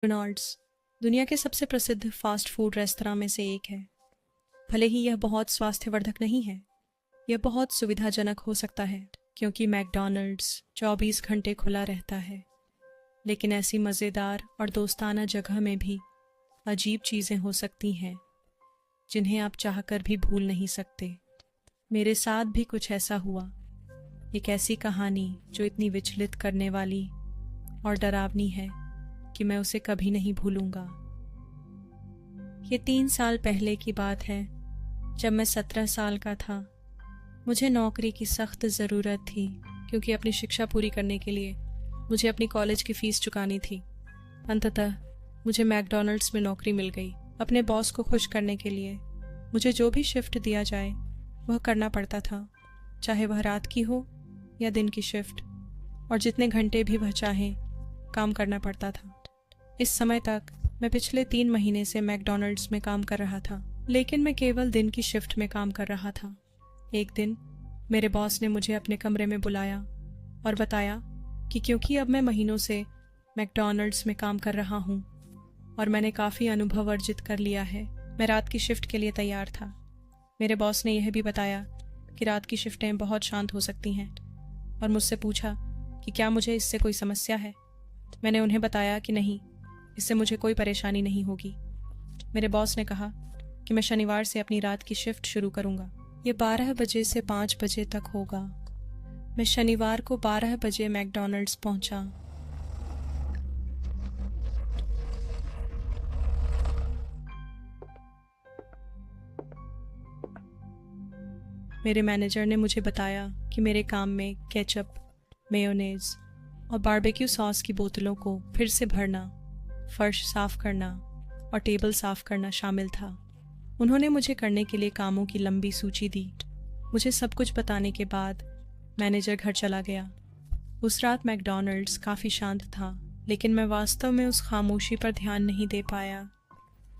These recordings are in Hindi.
मैकडॉनल्ड्स दुनिया के सबसे प्रसिद्ध फास्ट फूड रेस्तरां में से एक है। भले ही यह बहुत स्वास्थ्यवर्धक नहीं है, यह बहुत सुविधाजनक हो सकता है क्योंकि मैकडॉनल्ड्स 24 घंटे खुला रहता है। लेकिन ऐसी मज़ेदार और दोस्ताना जगह में भी अजीब चीज़ें हो सकती हैं जिन्हें आप चाहकर भी भूल नहीं सकते। मेरे साथ भी कुछ ऐसा हुआ। एक ऐसी कहानी जो इतनी विचलित करने वाली और डरावनी है कि मैं उसे कभी नहीं भूलूंगा। ये 3 साल पहले की बात है, जब मैं 17 साल का था। मुझे नौकरी की सख्त ज़रूरत थी क्योंकि अपनी शिक्षा पूरी करने के लिए मुझे अपनी कॉलेज की फ़ीस चुकानी थी। अंततः मुझे मैकडॉनल्ड्स में नौकरी मिल गई। अपने बॉस को खुश करने के लिए मुझे जो भी शिफ्ट दिया जाए वह करना पड़ता था, चाहे वह रात की हो या दिन की शिफ्ट, और जितने घंटे भी वह चाहे काम करना पड़ता था। इस समय तक मैं पिछले 3 महीने से मैकडॉनल्ड्स में काम कर रहा था, लेकिन मैं केवल दिन की शिफ्ट में काम कर रहा था। एक दिन मेरे बॉस ने मुझे अपने कमरे में बुलाया और बताया कि क्योंकि अब मैं महीनों से मैकडॉनल्ड्स में काम कर रहा हूँ और मैंने काफ़ी अनुभव अर्जित कर लिया है, मैं रात की शिफ्ट के लिए तैयार था। मेरे बॉस ने यह भी बताया कि रात की शिफ्टें बहुत शांत हो सकती हैं और मुझसे पूछा कि क्या मुझे इससे कोई समस्या है। मैंने उन्हें बताया कि नहीं, इससे मुझे कोई परेशानी नहीं होगी। मेरे बॉस ने कहा कि मैं शनिवार से अपनी रात की शिफ्ट शुरू करूंगा। ये 12 बजे से 5 बजे तक होगा। मैं शनिवार को 12 बजे मैकडॉनल्ड्स पहुंचा। मेरे मैनेजर ने मुझे बताया कि मेरे काम में केचप, मेयोनेज़ और बारबेक्यू सॉस की बोतलों को फिर से भरना, फर्श साफ करना और टेबल साफ करना शामिल था। उन्होंने मुझे करने के लिए कामों की लंबी सूची दी। मुझे सब कुछ बताने के बाद मैनेजर घर चला गया। उस रात मैकडॉनल्ड्स काफ़ी शांत था, लेकिन मैं वास्तव में उस खामोशी पर ध्यान नहीं दे पाया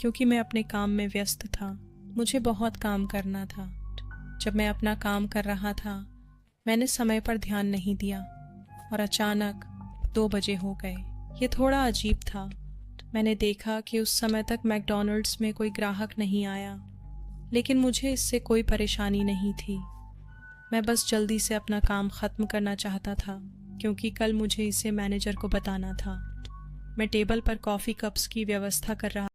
क्योंकि मैं अपने काम में व्यस्त था। मुझे बहुत काम करना था। जब मैं अपना काम कर रहा था, मैंने समय पर ध्यान नहीं दिया और अचानक 2 बजे हो गए। ये थोड़ा अजीब था। मैंने देखा कि उस समय तक मैकडॉनल्ड्स में कोई ग्राहक नहीं आया, लेकिन मुझे इससे कोई परेशानी नहीं थी। मैं बस जल्दी से अपना काम ख़त्म करना चाहता था क्योंकि कल मुझे इसे मैनेजर को बताना था। मैं टेबल पर कॉफ़ी कप्स की व्यवस्था कर रहा